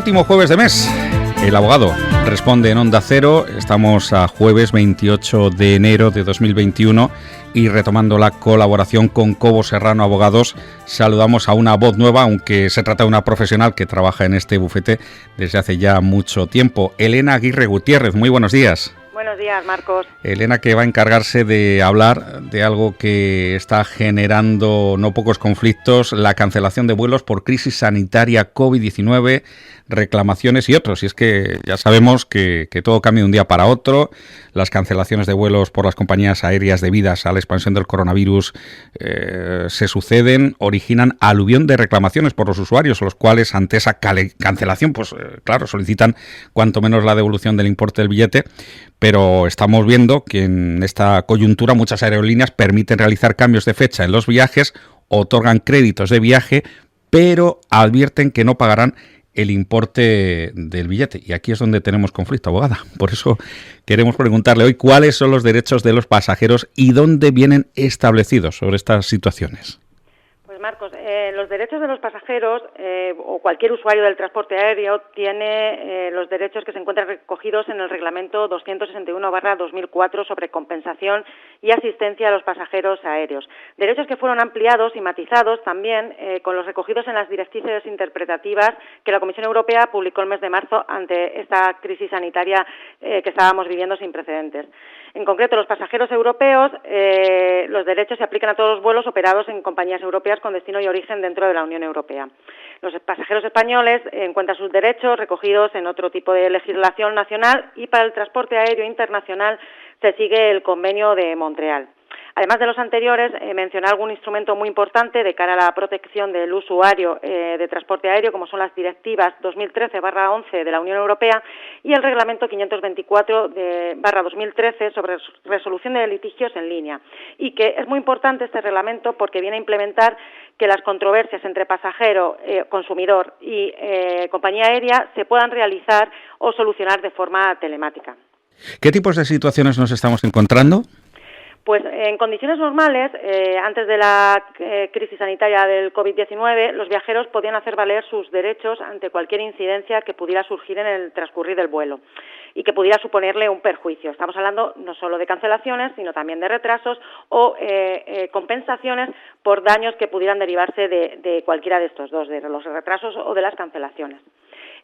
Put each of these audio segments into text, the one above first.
último jueves de mes. El abogado responde en Onda Cero. Estamos a jueves 28 de enero de 2021 y retomando la colaboración con Cobo Serrano Abogados, saludamos a una voz nueva, aunque se trata de una profesional que trabaja en este bufete desde hace ya mucho tiempo. Elena Aguirre Gutiérrez, muy buenos días. Buenos días, Marcos. Elena, que va a encargarse de hablar de algo que está generando no pocos conflictos, la cancelación de vuelos por crisis sanitaria COVID-19, reclamaciones y otros. Y es que ya sabemos que todo cambia de un día para otro. Las cancelaciones de vuelos por las compañías aéreas debidas a la expansión del coronavirus se suceden, originan aluvión de reclamaciones por los usuarios, los cuales ante esa cancelación, pues claro, solicitan cuanto menos la devolución del importe del billete. Pero estamos viendo que en esta coyuntura muchas aerolíneas permiten realizar cambios de fecha en los viajes, otorgan créditos de viaje, pero advierten que no pagarán el importe del billete. Y aquí es donde tenemos conflicto, abogada. Por eso queremos preguntarle hoy cuáles son los derechos de los pasajeros y dónde vienen establecidos sobre estas situaciones. Pues Marcos, los derechos de los pasajeros o cualquier usuario del transporte aéreo tiene los derechos que se encuentran recogidos en el Reglamento 261/2004 sobre compensación y asistencia a los pasajeros aéreos. Derechos que fueron ampliados y matizados también con los recogidos en las directrices interpretativas que la Comisión Europea publicó el mes de marzo ante esta crisis sanitaria que estábamos viviendo sin precedentes. En concreto, los pasajeros europeos, los derechos se aplican a todos los vuelos operados en compañías europeas con destino y origen dentro de la Unión Europea. Los pasajeros españoles encuentran sus derechos recogidos en otro tipo de legislación nacional y para el transporte aéreo internacional se sigue el Convenio de Montreal. Además de los anteriores, mencionar algún instrumento muy importante de cara a la protección del usuario de transporte aéreo, como son las directivas 2013/11 de la Unión Europea y el Reglamento 524/2013 sobre resolución de litigios en línea. Y que es muy importante este reglamento porque viene a implementar que las controversias entre pasajero, consumidor y compañía aérea se puedan realizar o solucionar de forma telemática. ¿Qué tipos de situaciones nos estamos encontrando? Pues en condiciones normales, antes de la crisis sanitaria del COVID-19, los viajeros podían hacer valer sus derechos ante cualquier incidencia que pudiera surgir en el transcurrir del vuelo y que pudiera suponerle un perjuicio. Estamos hablando no solo de cancelaciones, sino también de retrasos o compensaciones por daños que pudieran derivarse de cualquiera de estos dos, de los retrasos o de las cancelaciones.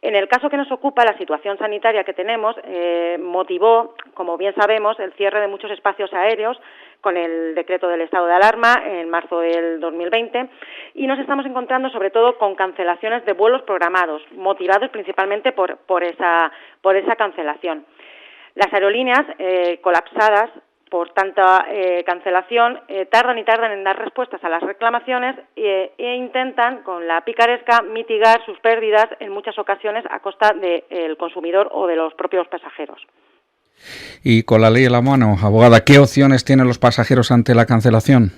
En el caso que nos ocupa, la situación sanitaria que tenemos motivó, como bien sabemos, el cierre de muchos espacios aéreos con el decreto del estado de alarma en marzo del 2020 y nos estamos encontrando sobre todo con cancelaciones de vuelos programados, motivados principalmente por esa cancelación. Las aerolíneas colapsadas por tanta cancelación, tardan en dar respuestas a las reclamaciones e intentan, con la picaresca, mitigar sus pérdidas en muchas ocasiones a costa del consumidor o de los propios pasajeros. Y con la ley en la mano, abogada, ¿qué opciones tienen los pasajeros ante la cancelación?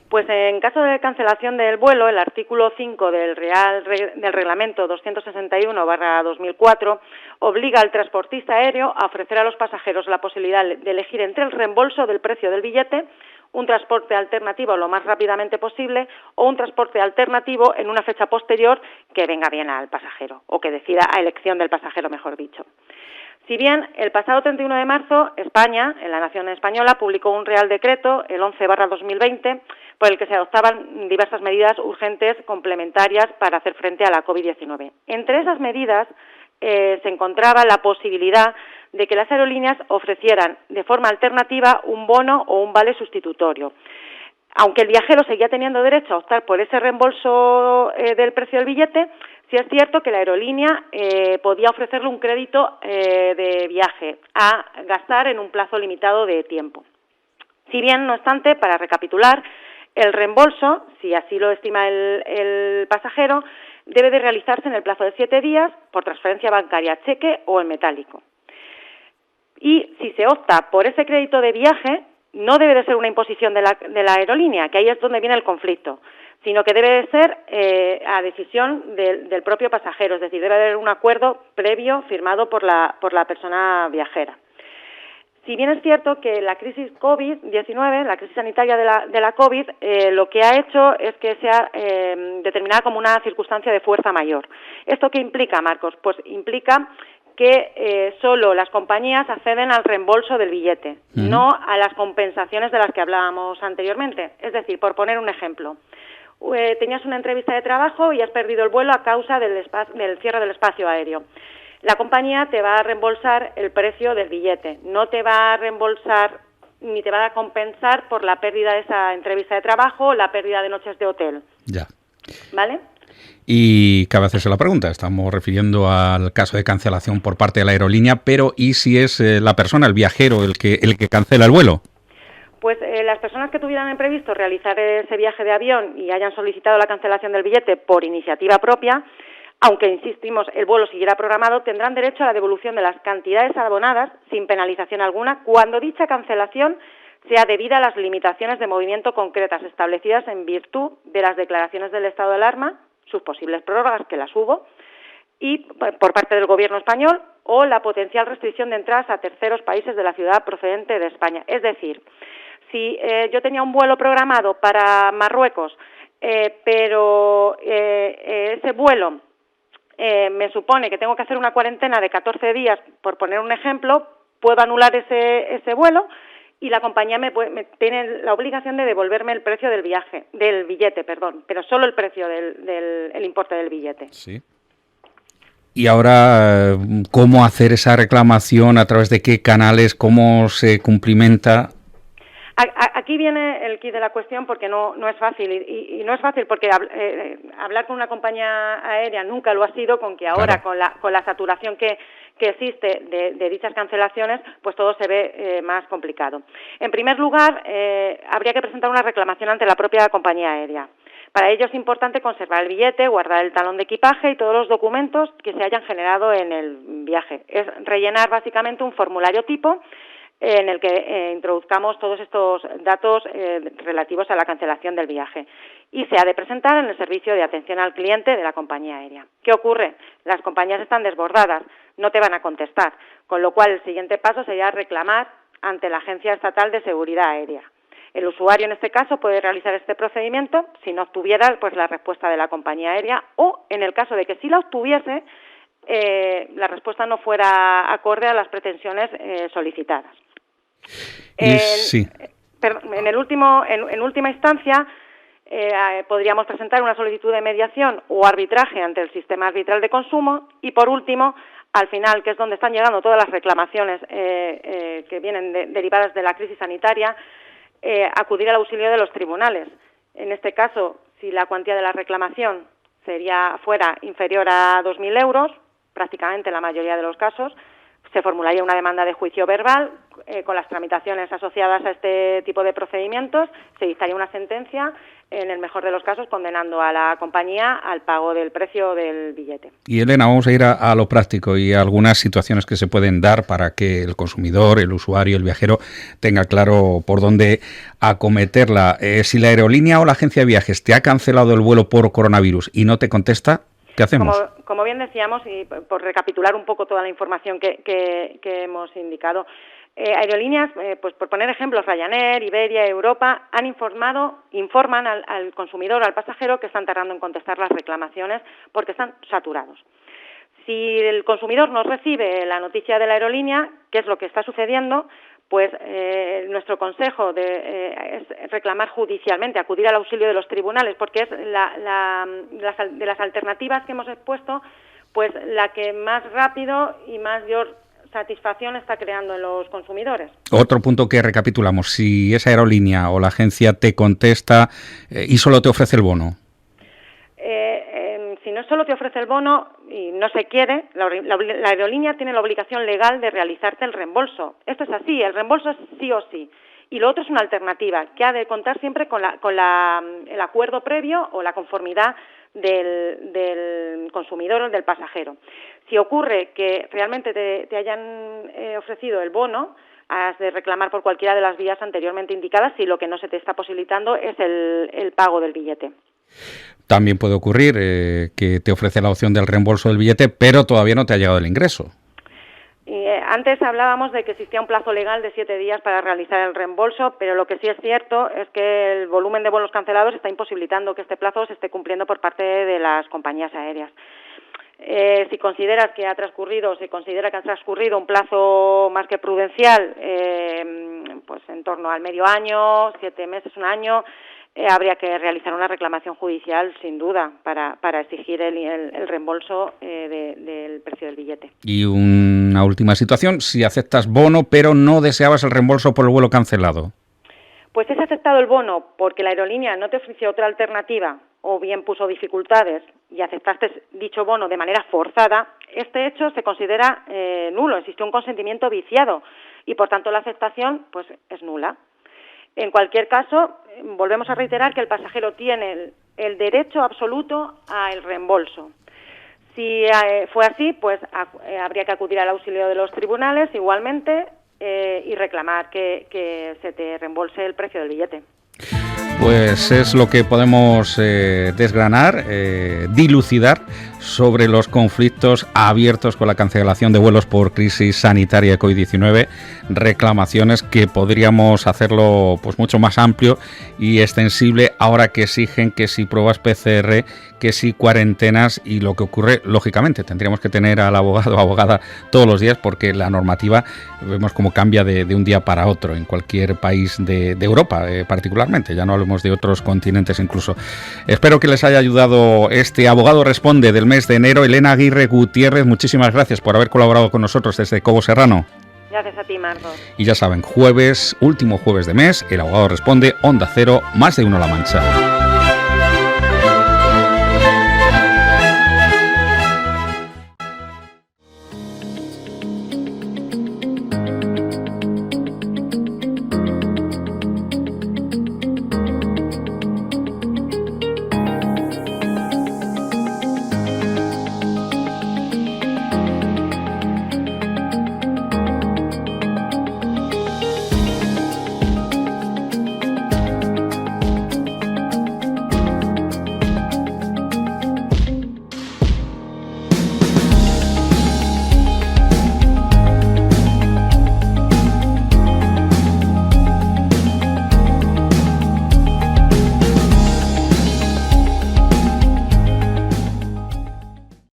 Pues en caso de cancelación del vuelo, el artículo 5 del Reglamento 261/2004 obliga al transportista aéreo a ofrecer a los pasajeros la posibilidad de elegir entre el reembolso del precio del billete, un transporte alternativo lo más rápidamente posible o un transporte alternativo en una fecha posterior que venga bien al pasajero o que decida a elección del pasajero, mejor dicho. Si bien el pasado 31 de marzo España, en la Nación Española, publicó un Real Decreto, el 11/2020, por el que se adoptaban diversas medidas urgentes complementarias para hacer frente a la COVID-19. Entre esas medidas se encontraba la posibilidad de que las aerolíneas ofrecieran de forma alternativa un bono o un vale sustitutorio. Aunque el viajero seguía teniendo derecho a optar por ese reembolso del precio del billete, sí es cierto que la aerolínea podía ofrecerle un crédito de viaje a gastar en un plazo limitado de tiempo. Si bien, no obstante, para recapitular, el reembolso, si así lo estima el pasajero, debe de realizarse en el plazo de 7 días por transferencia bancaria, cheque o en metálico. Y si se opta por ese crédito de viaje, no debe de ser una imposición de la aerolínea, que ahí es donde viene el conflicto, sino que debe de ser a decisión del propio pasajero, es decir, debe haber un acuerdo previo firmado por la persona viajera. Si bien es cierto que la crisis COVID-19, la crisis sanitaria de la COVID, lo que ha hecho es que sea determinada como una circunstancia de fuerza mayor. ¿Esto qué implica, Marcos? Pues implica que solo las compañías acceden al reembolso del billete, no a las compensaciones de las que hablábamos anteriormente. Es decir, por poner un ejemplo, tenías una entrevista de trabajo y has perdido el vuelo a causa del cierre del espacio aéreo. La compañía te va a reembolsar el precio del billete, no te va a reembolsar ni te va a compensar por la pérdida de esa entrevista de trabajo o la pérdida de noches de hotel. Ya. ¿Vale? Y cabe hacerse la pregunta, estamos refiriendo al caso de cancelación por parte de la aerolínea, pero ¿y si es la persona, el viajero, el que cancela el vuelo? Pues las personas que tuvieran previsto realizar ese viaje de avión y hayan solicitado la cancelación del billete por iniciativa propia, aunque, insistimos, el vuelo siguiera programado, tendrán derecho a la devolución de las cantidades abonadas sin penalización alguna cuando dicha cancelación sea debida a las limitaciones de movimiento concretas establecidas en virtud de las declaraciones del estado de alarma, sus posibles prórrogas, que las hubo, y por parte del Gobierno español, o la potencial restricción de entradas a terceros países de la ciudad procedente de España. Es decir, si yo tenía un vuelo programado para Marruecos, pero ese vuelo me supone que tengo que hacer una cuarentena de 14 días, por poner un ejemplo, puedo anular ese vuelo y la compañía me tiene la obligación de devolverme el precio del billete, pero solo el precio el importe del billete. Sí. Y ahora, ¿cómo hacer esa reclamación? ¿A través de qué canales? ¿Cómo se cumplimenta? Aquí viene el quid de la cuestión, porque no es fácil, y no es fácil porque hablar con una compañía aérea nunca lo ha sido, con que ahora, claro, con la saturación que existe de dichas cancelaciones, pues todo se ve más complicado. En primer lugar, habría que presentar una reclamación ante la propia compañía aérea. Para ello es importante conservar el billete, guardar el talón de equipaje y todos los documentos que se hayan generado en el viaje. Es rellenar básicamente un formulario tipo en el que introduzcamos todos estos datos relativos a la cancelación del viaje, y se ha de presentar en el servicio de atención al cliente de la compañía aérea. ¿Qué ocurre? Las compañías están desbordadas, no te van a contestar, con lo cual el siguiente paso sería reclamar ante la Agencia Estatal de Seguridad Aérea. El usuario en este caso puede realizar este procedimiento si no obtuviera pues la respuesta de la compañía aérea, o en el caso de que sí la obtuviese, la respuesta no fuera acorde a las pretensiones solicitadas. Sí. En última instancia, podríamos presentar una solicitud de mediación o arbitraje ante el sistema arbitral de consumo, y por último, al final, que es donde están llegando todas las reclamaciones que vienen derivadas de la crisis sanitaria, acudir al auxilio de los tribunales. En este caso, si la cuantía de la reclamación fuera inferior a 2.000 euros, prácticamente en la mayoría de los casos, se formularía una demanda de juicio verbal con las tramitaciones asociadas a este tipo de procedimientos, se dictaría una sentencia, en el mejor de los casos condenando a la compañía al pago del precio del billete. Y Elena, vamos a ir a lo práctico y a algunas situaciones que se pueden dar para que el consumidor, el usuario, el viajero tenga claro por dónde acometerla. Si la aerolínea o la agencia de viajes te ha cancelado el vuelo por coronavirus y no te contesta, ¿qué hacemos? Como bien decíamos, y por recapitular un poco toda la información que hemos indicado, aerolíneas, pues por poner ejemplos, Ryanair, Iberia, Europa, informan al consumidor, al pasajero, que están tardando en contestar las reclamaciones porque están saturados. Si el consumidor no recibe la noticia de la aerolínea, ¿qué es lo que está sucediendo? Pues nuestro consejo es reclamar judicialmente, acudir al auxilio de los tribunales, porque es de las alternativas que hemos expuesto, pues la que más rápido y mayor satisfacción está creando en los consumidores. Otro punto que recapitulamos: si esa aerolínea o la agencia te contesta y solo te ofrece el bono. Si no solo te ofrece el bono y no se quiere, la aerolínea tiene la obligación legal de realizarte el reembolso. Esto es así, el reembolso es sí o sí. Y lo otro es una alternativa, que ha de contar siempre con el acuerdo previo o la conformidad del consumidor o del pasajero. Si ocurre que realmente te hayan ofrecido el bono, has de reclamar por cualquiera de las vías anteriormente indicadas si lo que no se te está posibilitando es el pago del billete. También puede ocurrir que te ofrece la opción del reembolso del billete, pero todavía no te ha llegado el ingreso. Antes hablábamos de que existía un plazo legal de 7 días para realizar el reembolso, pero lo que sí es cierto es que el volumen de vuelos cancelados está imposibilitando que este plazo se esté cumpliendo por parte de las compañías aéreas. Si consideras que se considera que ha transcurrido un plazo más que prudencial, pues en torno al medio año, 7 meses, un año, habría que realizar una reclamación judicial, sin duda, para exigir el reembolso del precio del billete. Y una última situación, si aceptas bono, pero no deseabas el reembolso por el vuelo cancelado. Pues si has aceptado el bono porque la aerolínea no te ofreció otra alternativa o bien puso dificultades y aceptaste dicho bono de manera forzada, este hecho se considera nulo, existe un consentimiento viciado y por tanto la aceptación pues es nula. En cualquier caso, volvemos a reiterar que el pasajero tiene el derecho absoluto al reembolso. Si fue así, pues habría que acudir al auxilio de los tribunales igualmente y reclamar que se te reembolse el precio del billete. Pues es lo que podemos desgranar, dilucidar sobre los conflictos abiertos con la cancelación de vuelos por crisis sanitaria COVID-19, reclamaciones que podríamos hacerlo pues mucho más amplio y extensible ahora que exigen que si pruebas PCR, que si cuarentenas y lo que ocurre, lógicamente, tendríamos que tener al abogado o abogada todos los días porque la normativa vemos cómo cambia de un día para otro en cualquier país de Europa, particularmente, ya no hablemos de otros continentes incluso. Espero que les haya ayudado este Abogado Responde del mes de enero. Elena Aguirre Gutiérrez, muchísimas gracias por haber colaborado con nosotros desde Cobo Serrano. Gracias a ti, Marcos. Y ya saben, último jueves de mes, el Abogado Responde, Onda Cero, Más de Uno La Mancha.